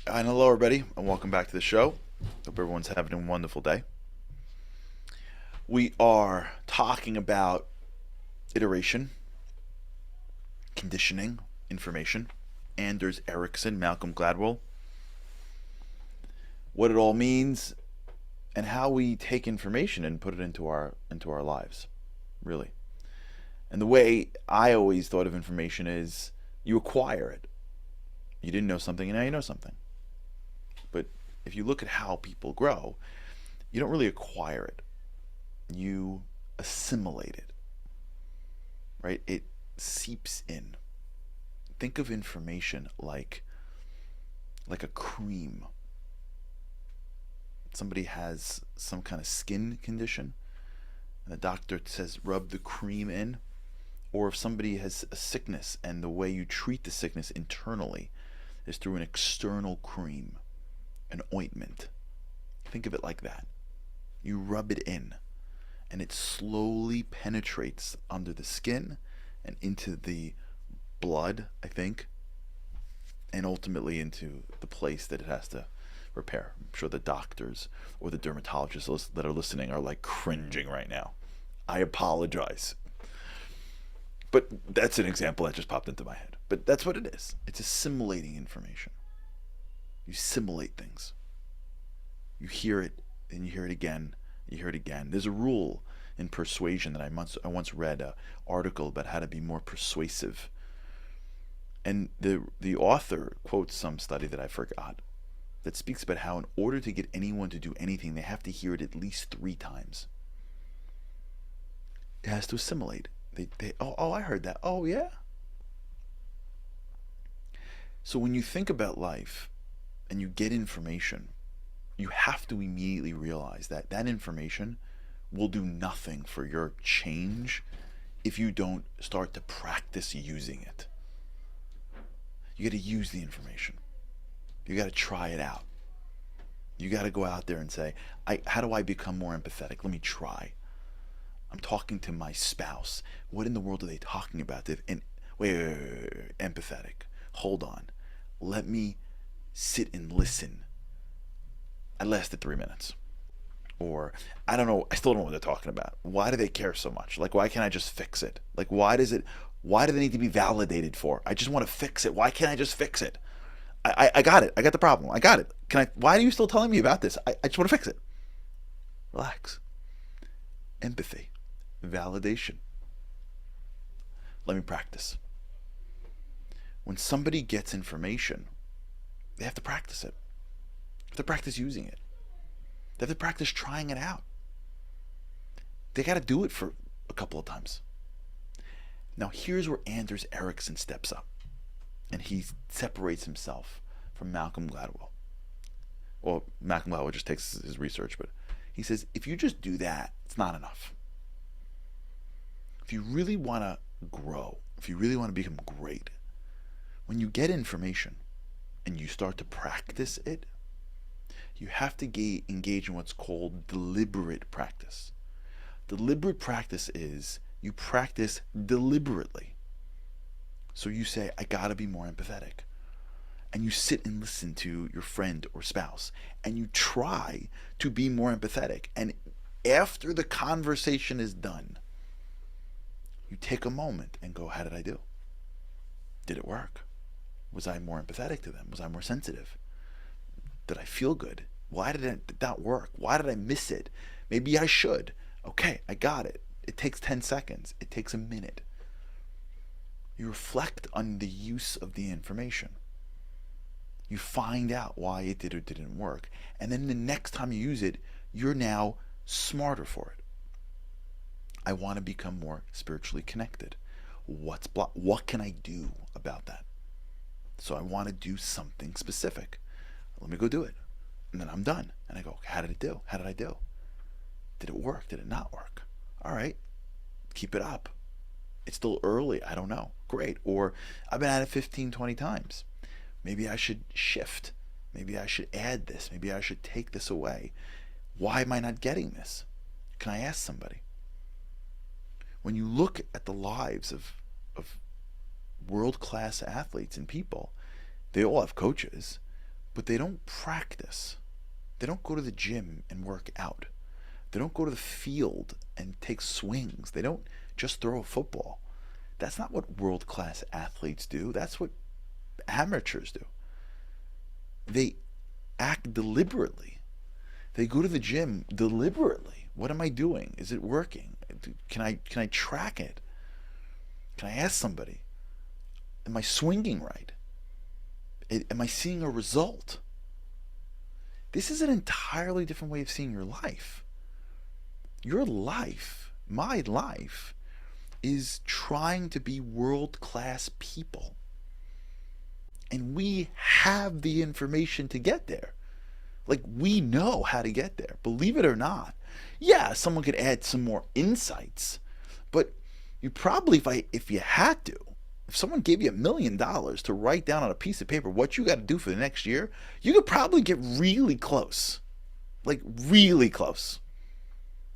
And hello, everybody, and welcome back to the show. Hope everyone's having a wonderful day. We are talking about iteration, conditioning, information, Anders Ericsson, Malcolm Gladwell, what it all means, and how we take information and put it into our lives, really. And the way I always thought of information is you acquire it. You didn't know something, and now you know something. But if you look at how people grow, you don't really acquire it. You assimilate it, right? It seeps in. Think of information like a cream. Somebody has some kind of skin condition, and the doctor says rub the cream in. Or if somebody has a sickness and the way you treat the sickness internally is through an external cream, an ointment. Think of it like that. You rub it in, and it slowly penetrates under the skin and into the blood, I think, and ultimately into the place that it has to repair. I'm sure the doctors or the dermatologists that are listening are like cringing right now. I apologize. But that's an example that just popped into my head. But that's what it is. It's assimilating information. You assimilate things. You hear it, and you hear it again. You hear it again. There's a rule in persuasion that I once read an article about how to be more persuasive, and the author quotes some study that I forgot that speaks about how in order to get anyone to do anything, they have to hear it at least 3 times. It has to assimilate. Oh, I heard that. Oh, yeah. So when you think about life and you get information, you have to immediately realize that that information will do nothing for your change if you don't start to practice using it. You got to use the information. You got to try it out. You got to go out there and say, how do I become more empathetic? Let me try. I'm talking to my spouse. What in the world are they talking about? And wait, empathetic. Hold on. Let me sit and listen. I lasted 3 minutes. Or, I don't know, I still don't know what they're talking about. Why do they care so much? Like, why can't I just fix it? Like, why do they need to be validated for? I just want to fix it. Why can't I just fix it? I got it. I got the problem. I got it. Why are you still telling me about this? I just want to fix it. Relax. Empathy. Validation. Let me practice. When somebody gets information, they have to practice it. They have to practice using it. They have to practice trying it out. They got to do it for a couple of times. Now, here's where Anders Ericsson steps up and he separates himself from Malcolm Gladwell. Well, Malcolm Gladwell just takes his research, but he says if you just do that, it's not enough. If you really want to grow, if you really want to become great, when you get information and you start to practice it, you have to engage in what's called deliberate practice. Deliberate practice is you practice deliberately. So you say, I gotta be more empathetic. And you sit and listen to your friend or spouse and you try to be more empathetic. And after the conversation is done, you take a moment and go, how did I do? Did it work? Was I more empathetic to them? Was I more sensitive? Did I feel good? Why did it not work? Why did I miss it? Maybe I should. Okay, I got it. It takes 10 seconds. It takes a minute. You reflect on the use of the information. You find out why it did or didn't work. And then the next time you use it, you're now smarter for it. I want to become more spiritually connected. What can I do about that? So I want to do something specific. Let me go do it. And then I'm done. And I go, how did it do? How did I do? Did it work? Did it not work? All right, keep it up. It's still early. I don't know. Great. Or I've been at it 15, 20 times. Maybe I should shift. Maybe I should add this. Maybe I should take this away. Why am I not getting this? Can I ask somebody? When you look at the lives of world-class athletes and people, they all have coaches, but they don't practice. They don't go to the gym and work out. They don't go to the field and take swings. They don't just throw a football. That's not what world-class athletes do. That's what amateurs do. They act deliberately. They go to the gym deliberately. What am I doing? Is it working? Can I track it? Can I ask somebody? Am I swinging right? Am I seeing a result? This is an entirely different way of seeing your life. Your life, my life, is trying to be world-class people. And we have the information to get there. Like, we know how to get there, believe it or not. Yeah, someone could add some more insights, but you probably, if you had to, if someone gave you $1 million to write down on a piece of paper what you got to do for the next year, you could probably get really close. Like, really close.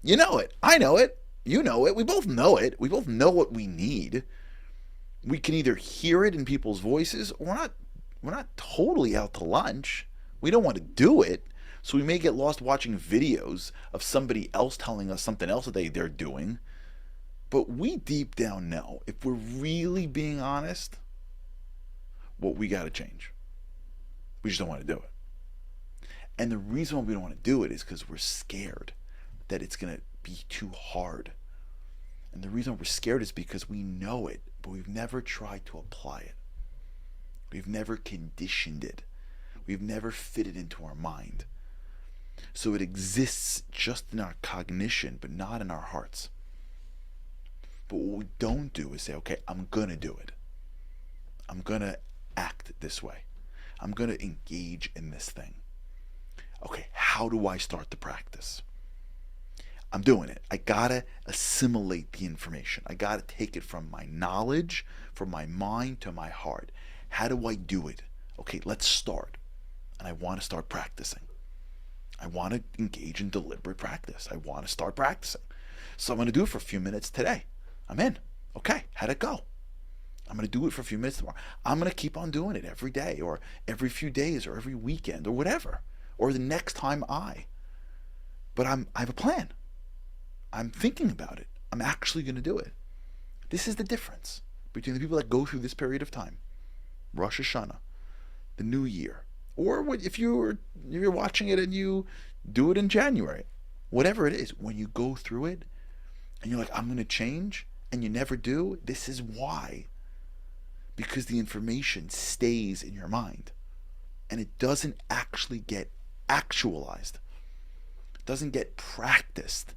You know it. I know it. You know it. We both know it. We both know what we need. We can either hear it in people's voices, or we're not totally out to lunch. We don't want to do it, so we may get lost watching videos of somebody else telling us something else that they're doing. But we deep down know, if we're really being honest, what we got to change. We just don't want to do it. And the reason why we don't want to do it is because we're scared that it's going to be too hard. And the reason we're scared is because we know it, but we've never tried to apply it. We've never conditioned it. We've never fit it into our mind. So it exists just in our cognition, but not in our hearts. But what we don't do is say, okay, I'm going to do it. I'm going to act this way. I'm going to engage in this thing. Okay, how do I start the practice? I'm doing it. I got to assimilate the information. I got to take it from my knowledge, from my mind to my heart. How do I do it? Okay, let's start. And I want to start practicing. I want to engage in deliberate practice. I want to start practicing. So I'm going to do it for a few minutes today. I'm in. Okay, how'd it go? I'm going to do it for a few minutes tomorrow. I'm going to keep on doing it every day, or every few days, or every weekend, or whatever. Or the next time But I have a plan. I'm thinking about it. I'm actually going to do it. This is the difference between the people that go through this period of time. Rosh Hashanah, the New Year, or if you're watching it and you do it in January, whatever it is, when you go through it and you're like, I'm going to change, and you never do, this is why. Because the information stays in your mind and it doesn't actually get actualized. It doesn't get practiced.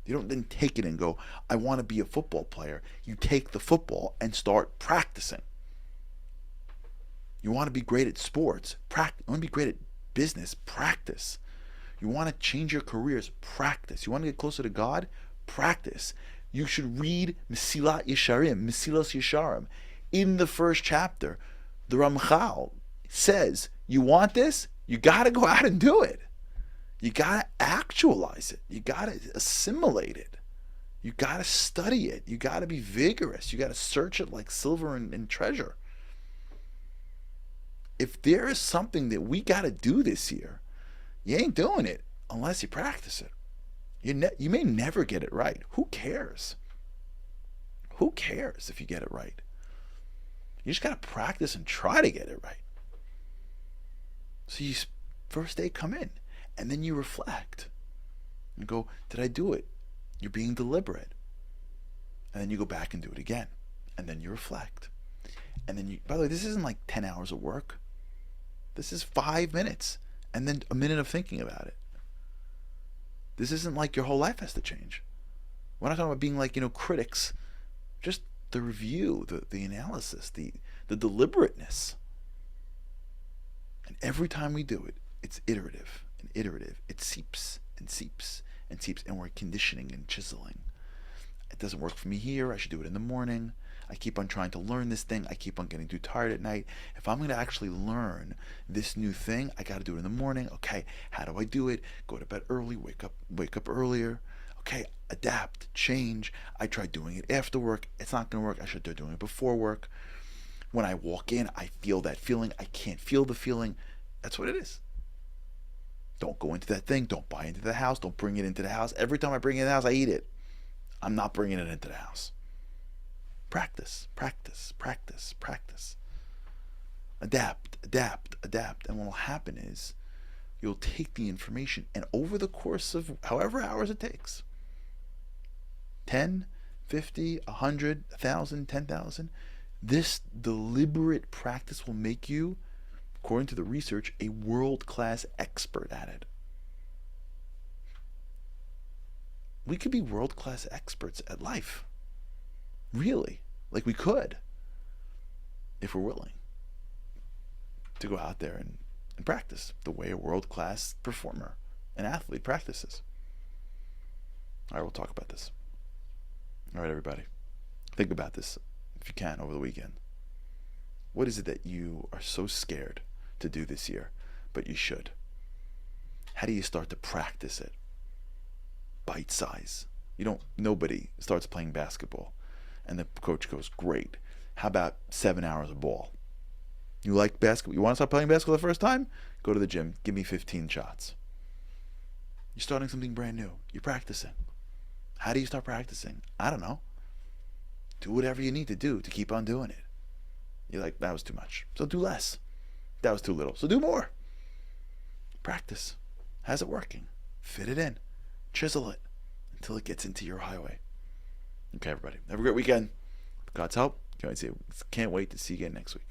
You don't then take it and go, I want to be a football player. You take the football and start practicing. You want to be great at sports, practice. You want to be great at business, practice. You want to change your careers, practice. You want to get closer to God, practice. You should read Mesilat Yesharim, Mesilas Yesharim. In the first chapter, the Ramchal says, you want this? You got to go out and do it. You got to actualize it. You got to assimilate it. You got to study it. You got to be vigorous. You got to search it like silver and treasure. If there is something that we got to do this year, you ain't doing it unless you practice it. You may never get it right. Who cares? Who cares if you get it right? You just got to practice and try to get it right. So you first day come in, and then you reflect and go, did I do it? You're being deliberate. And then you go back and do it again. And then you reflect. And then by the way, this isn't like 10 hours of work. This is 5 minutes and then a minute of thinking about it. This isn't like your whole life has to change. We're not talking about being like, critics. Just the review, the analysis, the deliberateness. And every time we do it, it's iterative and iterative. It seeps and seeps and seeps, and we're conditioning and chiseling. It doesn't work for me here. I should do it in the morning. I keep on trying to learn this thing. I keep on getting too tired at night. If I'm going to actually learn this new thing, I got to do it in the morning. Okay, how do I do it? Go to bed early, wake up earlier. Okay, adapt, change. I tried doing it after work. It's not going to work. I should start doing it before work. When I walk in, I feel that feeling. I can't feel the feeling. That's what it is. Don't go into that thing. Don't buy into the house. Don't bring it into the house. Every time I bring it in the house, I eat it. I'm not bringing it into the house. Practice, practice, practice, practice. Adapt, adapt, adapt. And what will happen is you'll take the information, and over the course of however hours it takes, 10, 50, 100, 1,000, 10,000, this deliberate practice will make you, according to the research, a world-class expert at it. We could be world-class experts at life. Really. Like we could. If we're willing to go out there and practice the way a world-class performer, an athlete practices. All right, we'll talk about this. All right, everybody. Think about this, if you can, over the weekend. What is it that you are so scared to do this year, but you should? How do you start to practice it? Bite size. Nobody starts playing basketball and the coach goes, great. How about 7 hours of ball? You like basketball? You want to start playing basketball the first time? Go to the gym. Give me 15 shots. You're starting something brand new. You're practicing. How do you start practicing? I don't know. Do whatever you need to do to keep on doing it. You're like, that was too much. So do less. That was too little. So do more. Practice. How's it working? Fit it in. Chisel it until it gets into your highway. Okay, everybody. Have a great weekend. With God's help, can't wait to see you again next week.